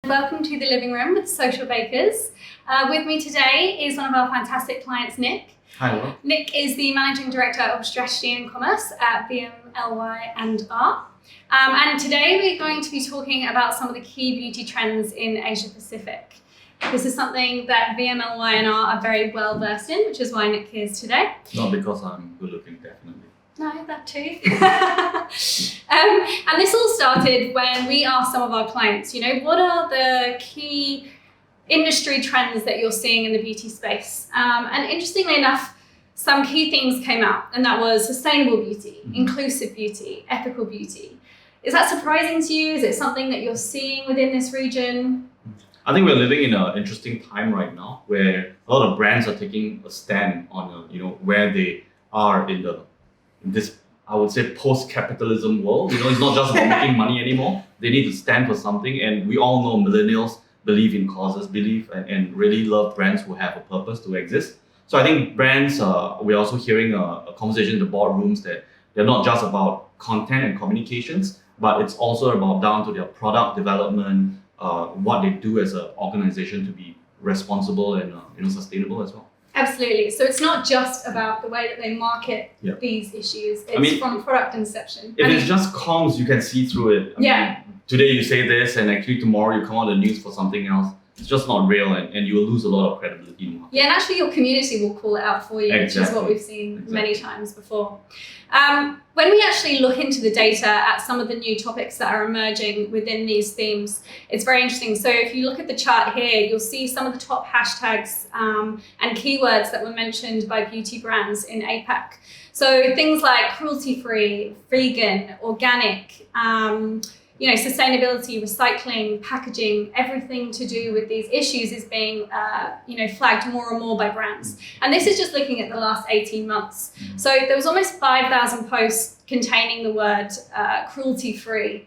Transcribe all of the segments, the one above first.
Welcome to the living room with Social Bakers. With me today is one of our fantastic clients, Nick. Hi, Laura. Nick is the Managing Director of Strategy and Commerce at VMLY&R. And today we're going to be talking about some of the key beauty trends in Asia Pacific. This is something that VMLY&R are very well versed in, which is why Nick is today. Not because I'm good looking, definitely. No, that too. And this all started when we asked some of our clients, what are the key industry trends that you're seeing in the beauty space? And interestingly enough, some key themes came out, and that was sustainable beauty, inclusive beauty, ethical beauty. Is that surprising to you? Is it something that you're seeing within this region? I think we're living in an interesting time right now where a lot of brands are taking a stand on where they are in this, I would say, post-capitalism world. It's not just about making money anymore. They need to stand for something, and we all know millennials believe in causes, and really love brands who have a purpose to exist. So I think brands, we're also hearing a conversation in the boardrooms that they're not just about content and communications, but it's also about down to their product development, what they do as an organization to be responsible and sustainable as well. Absolutely. So it's not just about the way that they market these issues. It's from product inception. If it's just comms, you can see through it. I mean, today you say this, and actually tomorrow you come out the news for something else. It's just not real, and you will lose a lot of credibility in the market. Yeah, and actually your community will call it out for you, which is what we've seen many times before. When we actually look into the data at some of the new topics that are emerging within these themes, it's very interesting. So if you look at the chart here, you'll see some of the top hashtags and keywords that were mentioned by beauty brands in APAC. So things like cruelty-free, vegan, organic, sustainability, recycling, packaging, everything to do with these issues is being, flagged more and more by brands. And this is just looking at the last 18 months. So there was almost 5,000 posts containing the word cruelty-free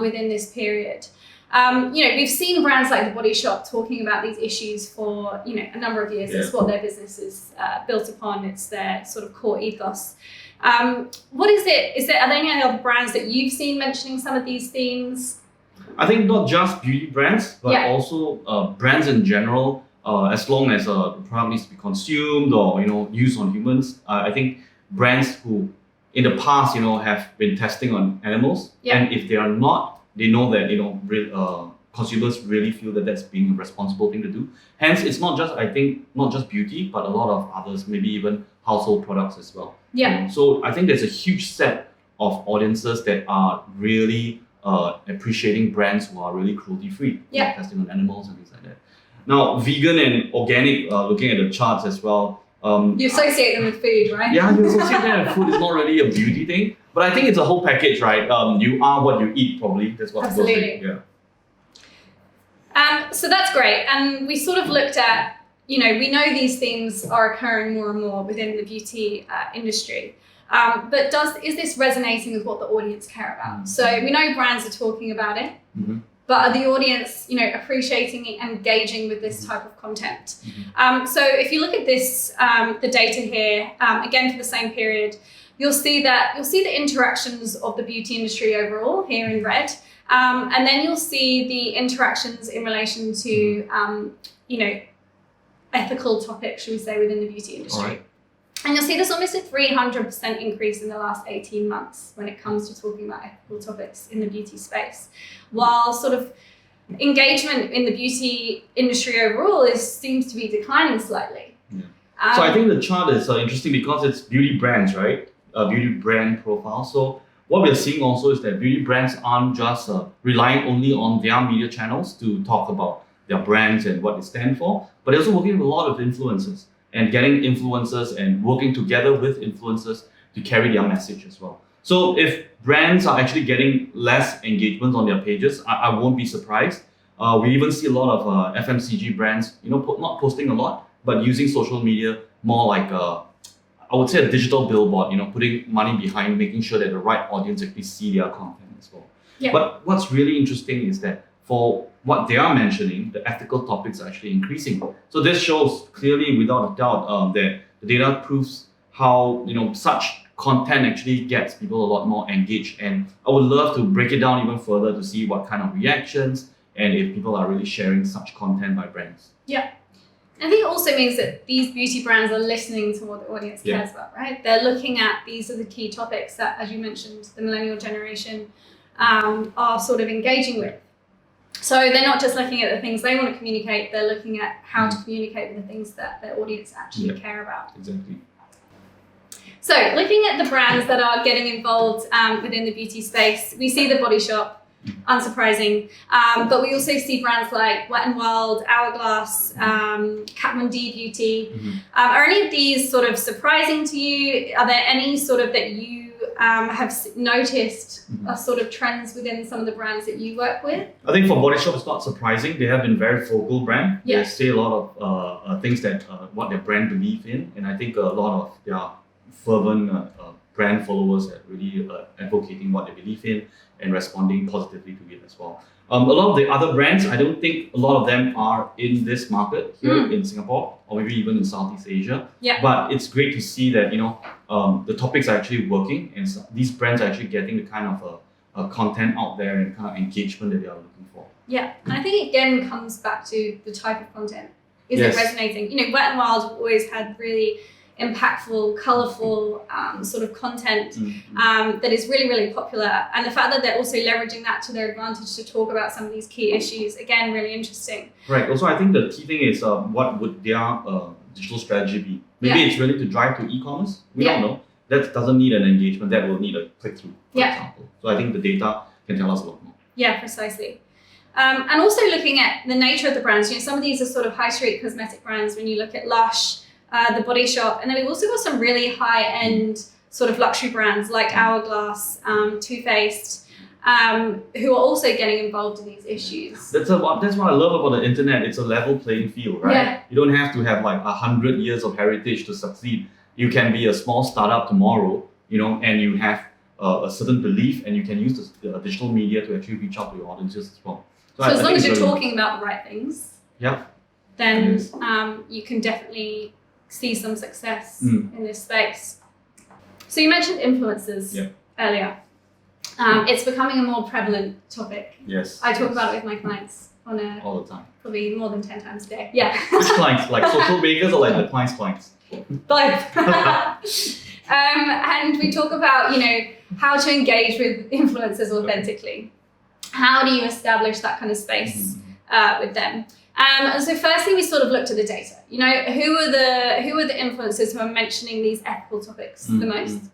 within this period. We've seen brands like The Body Shop talking about these issues for, a number of years. It's what their business is built upon. It's their sort of core ethos. What is it? Are there any other brands that you've seen mentioning some of these themes? I think not just beauty brands, but also brands in general. As long as the product needs to be consumed or used on humans, I think brands who in the past have been testing on animals, and if they are not, they know that consumers really feel that that's being a responsible thing to do. Hence, it's not just beauty, but a lot of others, maybe even household products as well. So I think there's a huge set of audiences that are really appreciating brands who are really cruelty-free, testing on animals and things like that. Now, vegan and organic, looking at the charts as well. You associate them with food, right? Yeah, you associate them with food. It's not really a beauty thing, but I think it's a whole package, right? You are what you eat, probably. That's what people say. So that's great. And we sort of looked at, we know these themes are occurring more and more within the beauty industry. But is this resonating with what the audience care about? So we know brands are talking about it, but are the audience, appreciating and engaging with this type of content? So if you look at this, the data here, again for the same period, you'll see the interactions of the beauty industry overall here in red. And then you'll see the interactions in relation to, ethical topics, should we say, within the beauty industry. Right. And you'll see there's almost a 300% increase in the last 18 months when it comes to talking about ethical topics in the beauty space. While sort of engagement in the beauty industry overall seems to be declining slightly. So I think the chart is interesting because it's beauty brands, right? Beauty brand profile. So what we're seeing also is that beauty brands aren't just relying only on their media channels to talk about their brands and what they stand for, but they're also working with a lot of influencers and getting influencers and working together with influencers to carry their message as well. So if brands are actually getting less engagement on their pages, I won't be surprised. We even see a lot of FMCG brands, not posting a lot, but using social media more like I would say a digital billboard, putting money behind making sure that the right audience actually see their content as well. But what's really interesting is that for what they are mentioning, the ethical topics are actually increasing. So this shows clearly, without a doubt, that the data proves how such content actually gets people a lot more engaged. And I would love to break it down even further to see what kind of reactions and if people are really sharing such content by brands. Yeah. I think it also means that these beauty brands are listening to what the audience cares about, right? They're looking at these are the key topics that, as you mentioned, the millennial generation are sort of engaging with. So they're not just looking at the things they want to communicate, they're looking at how to communicate with the things that their audience actually care about. Exactly. So looking at the brands that are getting involved within the beauty space, we see The Body Shop, unsurprising, but we also see brands like Wet n Wild, Hourglass, Kat Von D Beauty. Are any of these sort of surprising to you? Are there any sort of that you have noticed are sort of trends within some of the brands that you work with? I think for Body Shop, it's not surprising. They have been very vocal brand. They say a lot of things that what their brand believe in, and I think a lot of their fervent brand followers are really advocating what they believe in and responding positively to it as well. A lot of the other brands, I don't think a lot of them are in this market here in Singapore or maybe even in Southeast Asia. But it's great to see that the topics are actually working and these brands are actually getting the kind of content out there and kind of engagement that they are looking for. Yeah, and I think it again comes back to the type of content. Is it resonating? Wet n Wild have always had really impactful, colourful sort of content that is really, really popular. And the fact that they're also leveraging that to their advantage to talk about some of these key issues, again, really interesting. Right. Also, I think the key thing is what would their digital strategy be? Maybe it's really to drive to e-commerce. We don't know. That doesn't need an engagement. That will need a click-through, for example. So I think the data can tell us a lot more. Yeah, precisely. And also looking at the nature of the brands. Some of these are sort of high street cosmetic brands. When you look at Lush, The Body Shop, and then we've also got some really high-end sort of luxury brands like Hourglass, Too Faced, who are also getting involved in these issues. That's what I love about the internet. It's a level playing field, right? You don't have to have like 100 years of heritage to succeed. You can be a small startup tomorrow, and you have a certain belief, and you can use the digital media to actually reach out to your audiences as well. So as long as you're talking about the right things, then you can definitely see some success in this space. So you mentioned influencers earlier. It's becoming a more prevalent topic. Yes. I talk about it with my clients all the time. Probably more than 10 times a day. Which clients? Like social bakers or like the clients? Both. And we talk about, how to engage with influencers authentically. How do you establish that kind of space with them? And so firstly, we sort of looked at the data. Who are the influencers who are mentioning these ethical topics the most?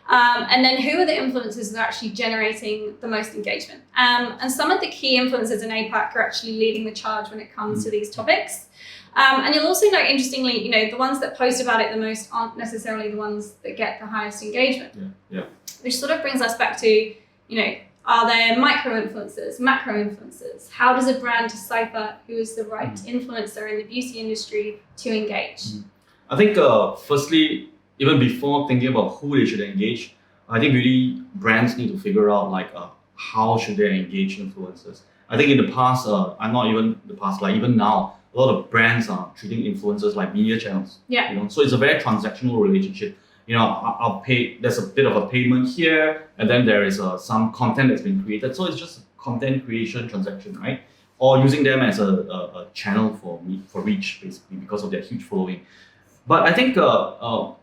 And then who are the influencers that are actually generating the most engagement? And some of the key influencers in APAC are actually leading the charge when it comes to these topics. And you'll also note, interestingly, the ones that post about it the most aren't necessarily the ones that get the highest engagement. Which sort of brings us back to, are there micro-influencers, macro-influencers? How does a brand decipher who is the right influencer in the beauty industry to engage? I think, firstly, even before thinking about who they should engage, I think really brands need to figure out how should they engage influencers. I think in the past, even now, a lot of brands are treating influencers like media channels. So it's a very transactional relationship. I'll pay. There's a bit of a payment here, and then there is some content that's been created. So it's just a content creation transaction, right? Or using them as a channel for reach, basically, because of their huge following. But I think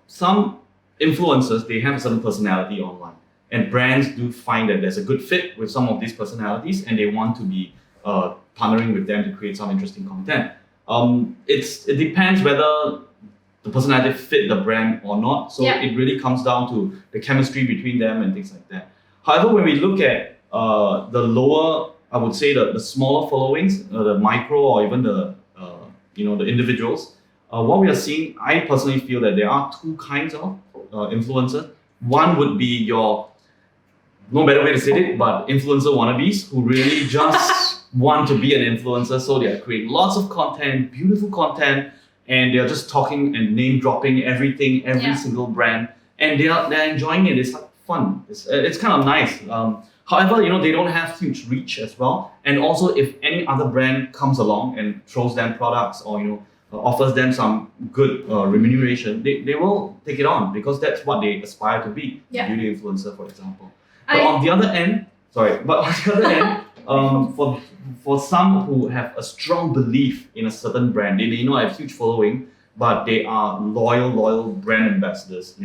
some influencers, they have a certain personality online, and brands do find that there's a good fit with some of these personalities, and they want to be partnering with them to create some interesting content. It depends whether the personality fit the brand or not. So it really comes down to the chemistry between them and things like that. However, when we look at the lower, I would say the smaller followings, the micro or even the individuals, what we are seeing, I personally feel that there are two kinds of influencers. One would be your, no better way to say it, but influencer wannabes who really just want to be an influencer. So they are creating lots of content, beautiful content, and they're just talking and name dropping everything, every single brand, and they're enjoying it. It's like fun. It's kind of nice. However, they don't have huge reach as well. And also, if any other brand comes along and throws them products or offers them some good remuneration, they will take it on because that's what they aspire to be. Beauty influencer, for example. But on the other end, For some who have a strong belief in a certain brand, they may not have huge following, but they are loyal brand ambassadors,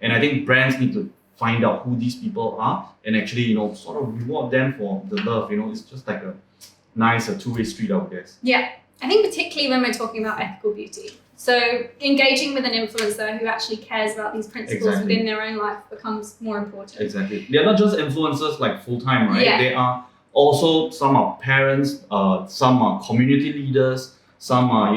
And I think brands need to find out who these people are and actually, sort of reward them for the love. It's just like a nice two-way street, I would guess. Yeah, I think particularly when we're talking about ethical beauty. So engaging with an influencer who actually cares about these principles within their own life becomes more important. Exactly. They're not just influencers like full-time, right? Yeah. They are also, some are parents, some are community leaders, some are,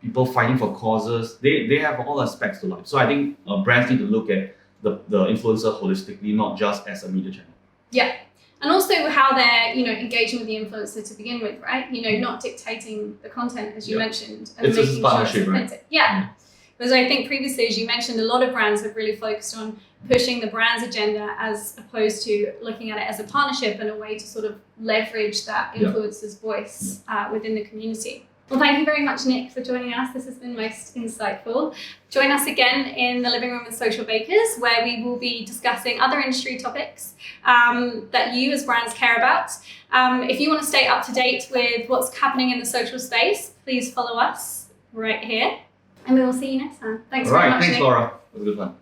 people fighting for causes. They have all aspects to life. So I think brands need to look at the influencer holistically, not just as a media channel. Yeah. And also how they're, engaging with the influencer to begin with, right? Not dictating the content, as you mentioned, and it's making a partnership, sure it's authentic. right? Yeah. Because I think previously, as you mentioned, a lot of brands have really focused on pushing the brand's agenda as opposed to looking at it as a partnership and a way to sort of leverage that influencer's voice within the community. Well, thank you very much, Nick, for joining us. This has been most insightful. Join us again in the Living Room with Social Bakers, where we will be discussing other industry topics that you as brands care about. If you want to stay up to date with what's happening in the social space, please follow us right here. And we will see you next time. Thanks very much, Thanks, Nick. Laura. It was a good one.